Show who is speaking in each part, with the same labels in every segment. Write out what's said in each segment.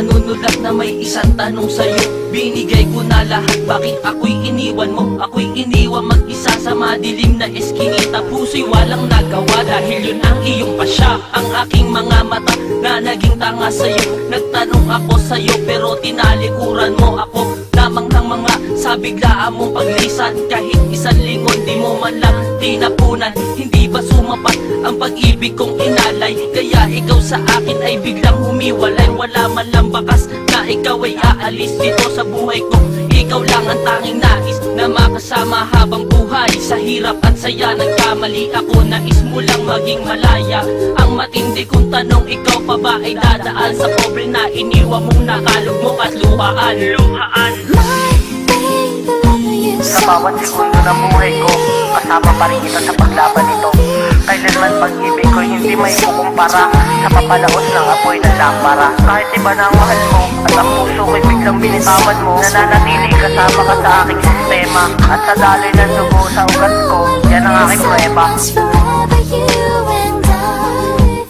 Speaker 1: manunulat na may isang tanong sa'yo. Binigay ko na lahat, bakit ako'y iniwan mo? Ako'y iniwan mag-isa sa madilim na eskinita. Puso'y walang nagawa dahil yun ang iyong pasya. Ang aking mga mata na naging tanga sa'yo. Nagtanong ako sa'yo pero tinalikuran mo ako lamang ng mga sa biglaan mong paglisan. Kahit isang lingon di mo man lang tinapunan. Hindi ba sumapat ang pag-ibig kong inalay? Kaya ikaw sa akin ay biglang humiwalay. Wala man lang bakas na ikaw ay aalis dito sa buhay ko. Ikaw lang ang tanging nais na makasama habang buhay. Sa hirap at saya nagkamali ako, nais mo lang maging malaya. Ang matindi kong tanong, ikaw pa ba ay dadaan sa pobre na iniwan mong nakalugmok at luhaan?
Speaker 2: Sa bawat segundo ng buhay ko, kasama pa rin kita sa paglaban nito. Kailanman pag-ibig ko hindi may kukumpara sa papalaos ng apoy ng lampara. Kahit iba na ang mahal mo at ang puso ko'y biglang binitawan mo, nananatili kasama ka sa aking sistema. At sa daloy ng dugo sa ugat ko, yan ang aking prueba.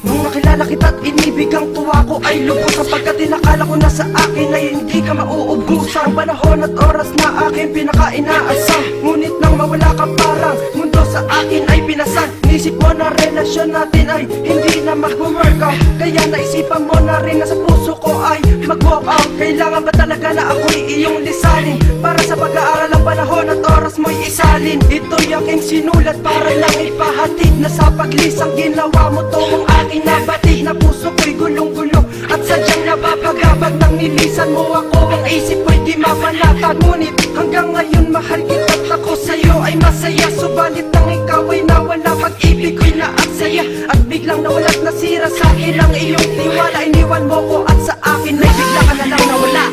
Speaker 3: Nung nakilala kita't inibig ang tuwa ko ay lubos, sapagkat inakala ko na sa akin ay hindi ka mauubusan. Panahon at oras na aking pinaka-inaasam, ngunit nang mawala ka parang mundo sa akin ay pinasan. Nisip mo na relasyon natin ay hindi na mag-work out, kaya naisipan mo na rin na sa puso ko ay mag-walk out. Kailangan ba talaga na ako'y iyong lisanin para sa pag-aaral ang panahon at oras mo'y isalin? Ito'y aking sinulat para lang ipahatid na sa paglisang ginawa mo to ang aking nabatid. Na puso ko'y gulong-gulo at sadyang napapagabag nang nilisan mo ako. Ang isip ko'y di mapanatag, ngunit hanggang ngayon mahal kita't ako sa'yo ay masaya. Subalit nang ikaw ay nawala, pag-ibig ko'y naaksaya at biglang nawalat nasira sa akin ang iyong tiwala. Iniwan mo ko at sa akin ay bigla ka na lang nawala.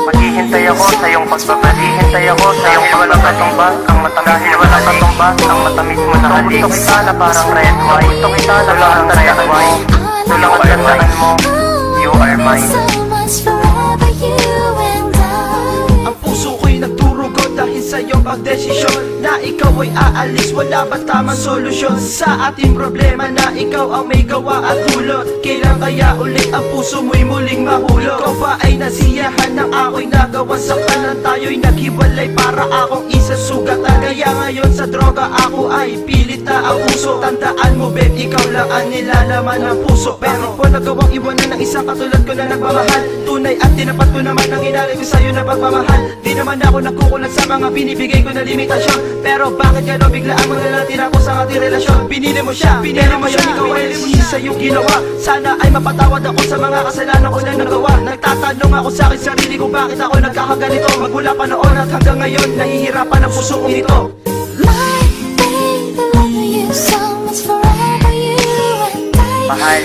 Speaker 2: Maghihintay ako sa iyong pagbabalik. Hintay ako sa iyong walang katumbas. Ang matamis mo na katumbas, ang matamis mo na halik. Gusto kita na parang red wine. Gusto kita na parang red wine. Tulang at gandaan mo, you are mine.
Speaker 3: Ang puso ko'y nagdurugo dahil sa iyong pagdesisyon na ikaw ay aalis. Wala ba tamang solusyon sa ating problema na ikaw ang may gawa at hulot? Kailan kaya ulit ang puso mo'y muling mahulog? Ikaw ba ay nasiyahan ng ako'y nagawa? Saktan tayo'y naghiwalay para akong isa sugatan. Kaya ngayon sa droga ako ay pilit na ang puso. Tandaan mo babe, ikaw lang ang nilalaman ng puso. Pero po nagawang iwanan ng isang katulad ko na nagmamahal. Tunay at tinapat ko naman ang inalay ko sa'yo na pagmamahal. Di naman ako nagkukulat sa mga binibigay ko na limitasyon. Pero bakit gano'n bigla ang mananatira ko sa ating relasyon? Pinili mo siya, pero ngayon ikaw ay nagsisi sa iyong ginawa. Sana ay mapatawad ako sa mga kasalanan ko na nagawa. Nagtatanong ako sa aking sarili kung bakit ako nagkakaganito. Magmula pa noon at hanggang ngayon, nahihirapan ang puso kong ito.
Speaker 2: Mahal,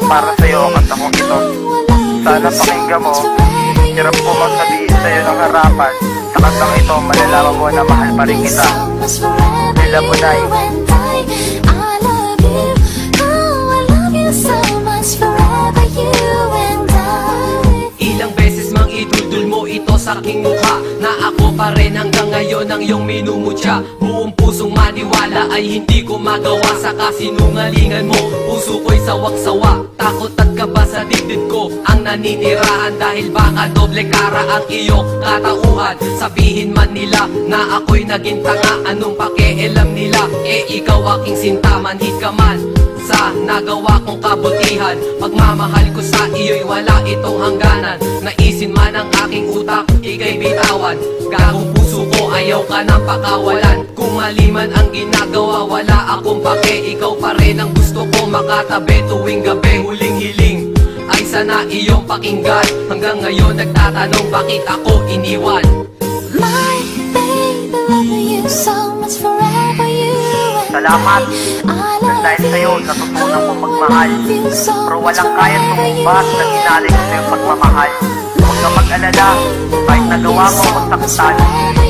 Speaker 2: para sa'yo ang kanta kong ito. Sana pakinggan mo. Hirap ko magsabihin sa'yo ng harapan. Sa kantang ito, malalaman mo na mahal pa rin kita. Nila mo na
Speaker 1: Ilang beses mang idudul mo ito sa aking mukha, na ako pa rin hanggang ngayon ang iyong minumutya. Buong pusong maniwala ay hindi ko magawa sa kasinungalingan mo. Puso ko'y sawak-sawa, takot at kaba sa dibdib ko ang naninirahan. Dahil baka doble kara ang iyong katauhan. Sabihin man nila na ako'y naging tanga, anong pakialam nila? Ikaw aking sinta, manhid ka man sa nagawa kong kabutihan. Pagmamahal ko sa iyo'y wala itong hangganan. Naisin man ang aking utak, ika'y bitawan. Gagong puso ko, ayaw ka nang pakawalan. Kung mali man ang ginagawa, wala akong pake. Ikaw pa rin ang gusto ko makatabi tuwing gabi. Huling hiling ay sana iyong pakinggan. Hanggang ngayon nagtatanong bakit ako iniwan.
Speaker 4: My baby, love you so much, forever you and
Speaker 2: salamat.
Speaker 4: I
Speaker 2: Dahil sa'yo, natutunan ko magmahal. Pero walang kayang tumumbat na ginalay ko sa'yo pagmamahal. Huwag ka mag-alala, kahit nagawa mo akong saktan,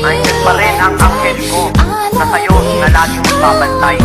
Speaker 2: nandiyan pa rin ang anghel ko na sa'yo na laging magbabantay.